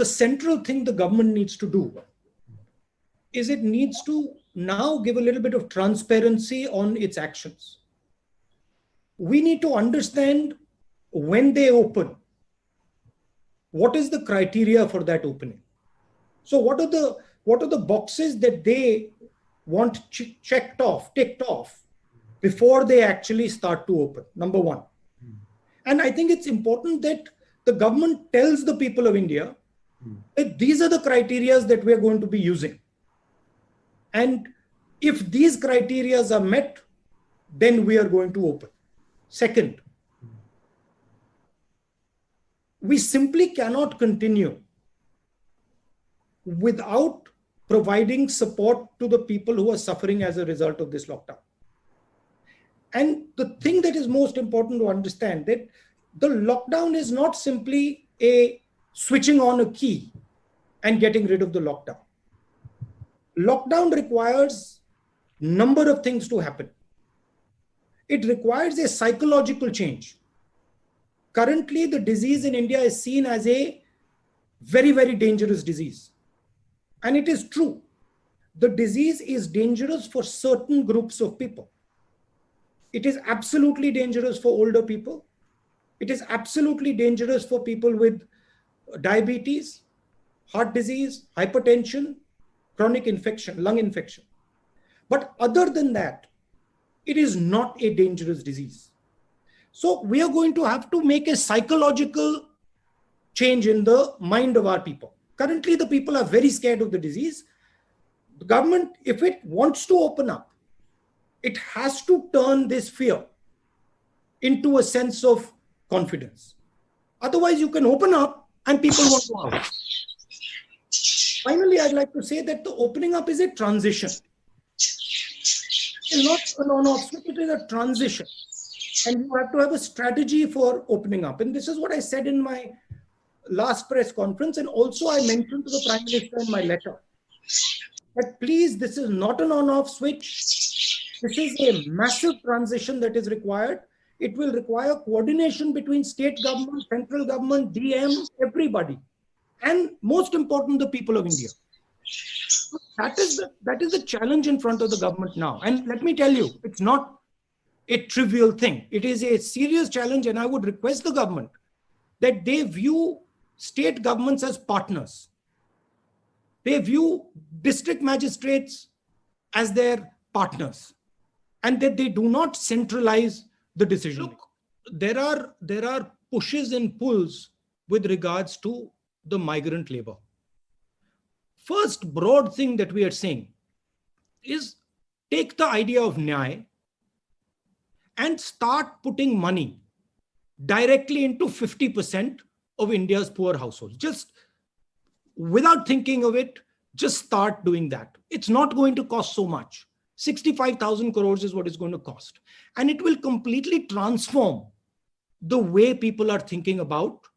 the central thing the government needs to do is it needs to now give a little bit of transparency on its actions. We need to understand when they open, what is the criteria for that opening? So what are the boxes that they want ticked off before they actually start to open? Number one. And I think it's important that the government tells the people of India that these are the criteria that we're going to be using. And if these criteria are met, then we are going to open. Second, we simply cannot continue without providing support to the people who are suffering as a result of this lockdown. And the thing that is most important to understand that the lockdown is not simply a switching on a key and getting rid of the lockdown. Lockdown requires a number of things to happen. It requires a psychological change. Currently, the disease in India is seen as a very, very dangerous disease. And it is true. The disease is dangerous for certain groups of people. It is absolutely dangerous for older people. It is absolutely dangerous for people with diabetes, heart disease, hypertension, chronic infection, lung infection. But other than that, it is not a dangerous disease. So we are going to have to make a psychological change in the mind of our people. Currently, the people are very scared of the disease. The government, if it wants to open up, it has to turn this fear into a sense of confidence. Otherwise, you can open up and people won't go out. Finally, I'd like to say that the opening up is a transition. It's not an on-off switch, it is a transition. And you have to have a strategy for opening up. And this is what I said in my last press conference. And also I mentioned to the Prime Minister in my letter that please, this is not an on-off switch. This is a massive transition that is required. It will require coordination between state government, central government, DM, everybody. And most important, the people of India. That is the challenge in front of the government now. And let me tell you, it's not a trivial thing. It is a serious challenge, and I would request the government that they view state governments as partners. They view district magistrates as their partners, and that they do not centralize the decision. Look, there are pushes and pulls with regards to the migrant labor. First broad thing that we are saying is take the idea of Nyay and start putting money directly into 50% of India's poor households. Just without thinking of it, just start doing that. It's not going to cost so much. 65,000 crores is what it's going to cost. And it will completely transform the way people are thinking about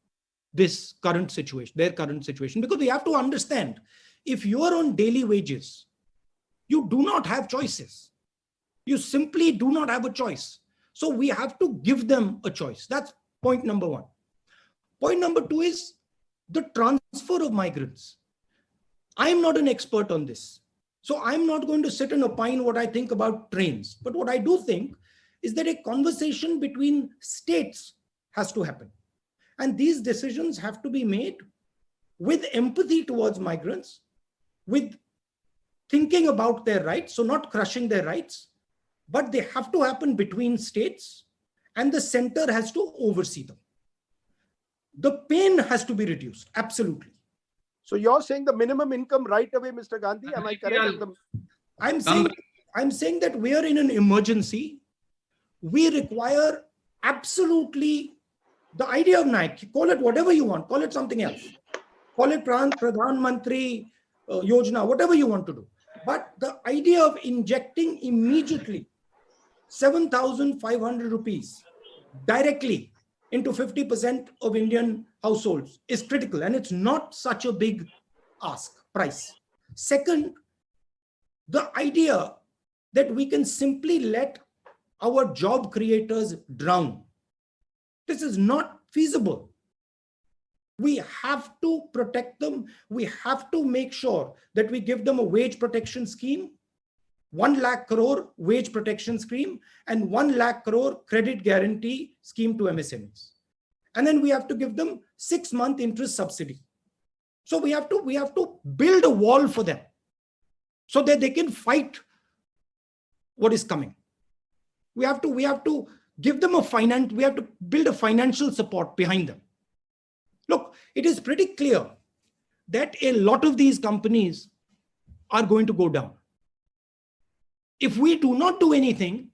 this current situation, their current situation. Because we have to understand, if you are on daily wages, you do not have choices. You simply do not have a choice. So we have to give them a choice. That's point number one. Point number two is the transfer of migrants. I'm not an expert on this. So I'm not going to sit and opine what I think about trains. But what I do think is that a conversation between states has to happen. And these decisions have to be made with empathy towards migrants, with thinking about their rights, so not crushing their rights, but they have to happen between states, and the center has to oversee them. The pain has to be reduced, absolutely. So you're saying the minimum income right away, Mr. Gandhi? Am I correct? I'm saying that we are in an emergency. We require absolutely the idea of Nike. Call it whatever you want. Call it something else. Call it Pradhan Mantri Yojana, whatever you want to do. But the idea of injecting immediately 7,500 rupees directly into 50% of Indian households is critical, and it's not such a big price. Second, the idea that we can simply let our job creators drown. This is not feasible. We have to protect them. We have to make sure that we give them a wage protection scheme, 1 lakh crore wage protection scheme, and 1 lakh crore credit guarantee scheme to MSMEs. And then we have to give them 6-month interest subsidy. So we have to build a wall for them so that they can fight what is coming. We have to give them we have to build a financial support behind them. Look, it is pretty clear that a lot of these companies are going to go down. If we do not do anything,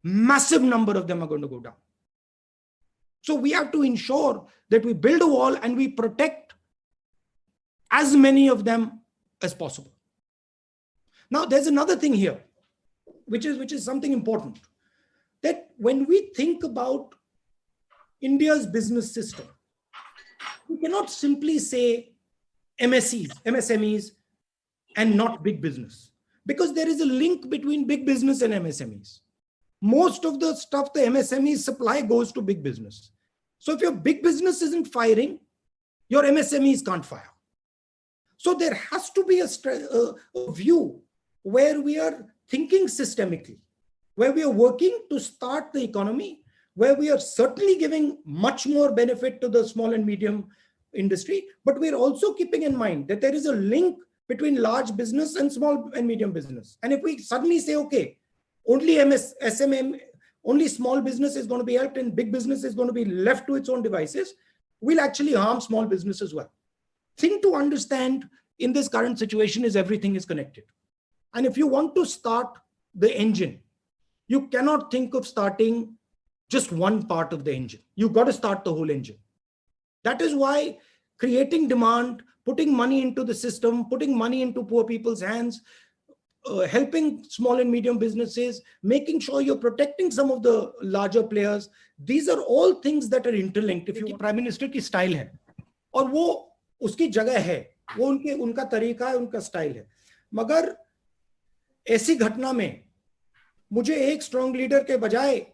massive number of them are going to go down. So we have to ensure that we build a wall and we protect as many of them as possible. Now, there's another thing here, which is something important, that when we think about India's business system, we cannot simply say MSMEs, and not big business, because there is a link between big business and MSMEs. Most of the stuff the MSMEs supply goes to big business. So if your big business isn't firing, your MSMEs can't fire. So there has to be a view where we are thinking systemically, where we are working to start the economy, where we are certainly giving much more benefit to the small and medium industry, but we're also keeping in mind that there is a link between large business and small and medium business. And if we suddenly say, okay, only SMM, only small business is going to be helped and big business is going to be left to its own devices, we'll actually harm small business as well. Thing to understand in this current situation is everything is connected. And if you want to start the engine, you cannot think of starting just one part of the engine. You've got to start the whole engine. That is why creating demand, putting money into the system, putting money into poor people's hands, helping small and medium businesses, making sure you're protecting some of the larger players. These are all things that are interlinked. If you Prime Minister की style है और वो उसकी जगह है, वो उनका तरीका है, उनका स्टाइल है, मगर ऐसी घटना में मुझे एक स्ट्रॉन्ग लीडर के बजाय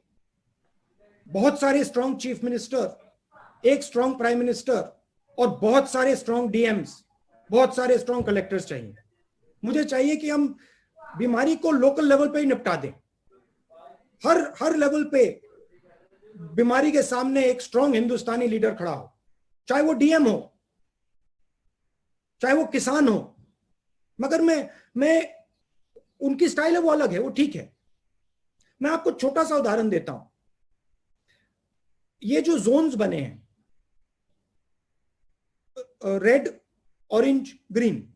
बहुत सारे स्ट्रॉन्ग चीफ मिनिस्टर, एक स्ट्रॉन्ग प्राइम मिनिस्टर और बहुत सारे स्ट्रॉन्ग डीएम्स, बहुत सारे स्ट्रॉन्ग कलेक्टर्स चाहिए. मुझे चाहिए कि हम बीमारी को लोकल लेवल पे ही निपटा दें. हर लेवल पे बीमारी के सामने एक स्ट्रॉन्ग हिंदुस्तानी लीडर खड़ा हो, चाहे वो डीएम हो, चाहे वो किसान हो. मगर मैं उनकी स्टाइल है, वो अलग है, वो ठीक है. मैं आपको छोटा सा उदाहरण देता हूं. ये जो जोन्स बने हैं, रेड, ऑरेंज, ग्रीन,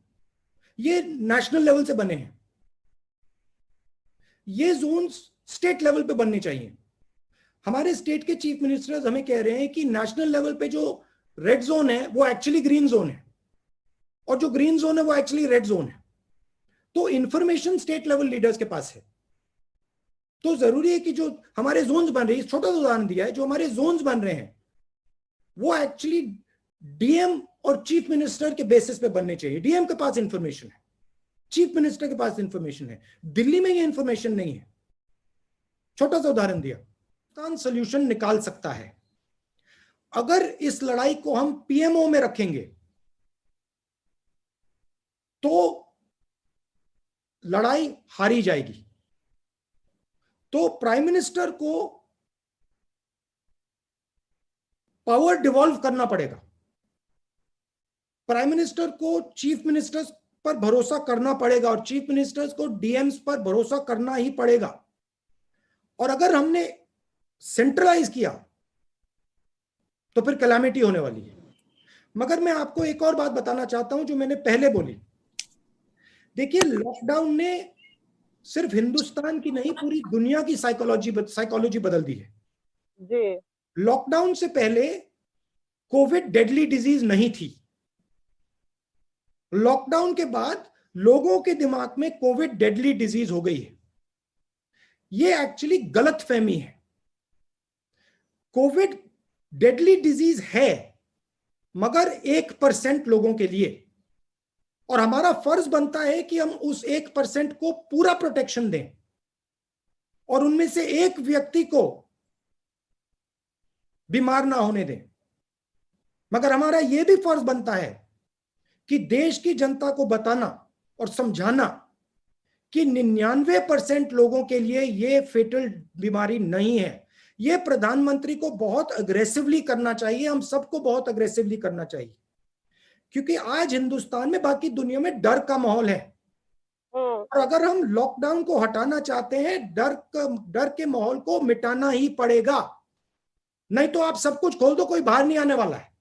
ये नेशनल लेवल से बने हैं. ये जोन्स स्टेट लेवल पे बनने चाहिए. हमारे स्टेट के चीफ मिनिस्टर्स हमें कह रहे हैं कि नेशनल लेवल पे जो रेड जोन है वो एक्चुअली ग्रीन जोन है, और जो ग्रीन जोन है वो एक्चुअली रेड जोन है. तो इंफॉर्मेशन स्टेट लेवल लीडर्स के पास है. तो जरूरी है कि जो हमारे जोन्स बन रही है, छोटा सा उदाहरण दिया है, जो हमारे जोन्स बन रहे हैं वो एक्चुअली डीएम और चीफ मिनिस्टर के बेसिस पे बनने चाहिए. डीएम के पास इंफॉर्मेशन है, चीफ मिनिस्टर के पास इंफॉर्मेशन है. दिल्ली में ये इंफॉर्मेशन नहीं है. छोटा सा उदाहरण दिया. पाकिस्तान सोल्यूशन निकाल सकता है. अगर इस लड़ाई को हम पीएमओ में रखेंगे तो लड़ाई हारी जाएगी. तो प्राइम मिनिस्टर को पावर डिवॉल्व करना पड़ेगा. प्राइम मिनिस्टर को चीफ मिनिस्टर्स पर भरोसा करना पड़ेगा और चीफ मिनिस्टर्स को डीएम्स पर भरोसा करना ही पड़ेगा. और अगर हमने सेंट्रलाइज किया तो फिर कैलामिटी होने वाली है. मगर मैं आपको एक और बात बताना चाहता हूं जो मैंने पहले बोली. देखिए, लॉकडाउन ने सिर्फ हिंदुस्तान की नहीं, पूरी दुनिया की साइकोलॉजी बदल दी है. जी. लॉकडाउन से पहले कोविड डेडली डिजीज नहीं थी. लॉकडाउन के बाद लोगों के दिमाग में कोविड डेडली डिजीज हो गई है. ये एक्चुअली गलत फहमी है. कोविड डेडली डिजीज है मगर 1% लोगों के लिए, और हमारा फर्ज बनता है कि हम उस 1% को पूरा प्रोटेक्शन दें और उनमें से एक व्यक्ति को बीमार ना होने दें. मगर हमारा यह भी फर्ज बनता है कि देश की जनता को बताना और समझाना कि 99% लोगों के लिए यह फेटल बीमारी नहीं है। यह प्रधानमंत्री को बहुत अग्रेसिवली करना चाहिए, हम सबको बहुत अग्रेसिवली करना चाहिए, क्योंकि आज हिंदुस्तान में, बाकी दुनिया में डर का माहौल है। और अगर हम लॉकडाउन को हटाना चाहते हैं, डर के माहौल को मिटाना ही पड़ेगा। नहीं तो आप सब कुछ खोल दो, कोई बाहर नहीं आने वाला है।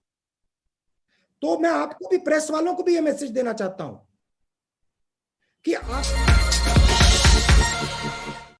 तो मैं आपको भी, प्रेस वालों को भी यह मैसेज देना चाहता हूं कि आप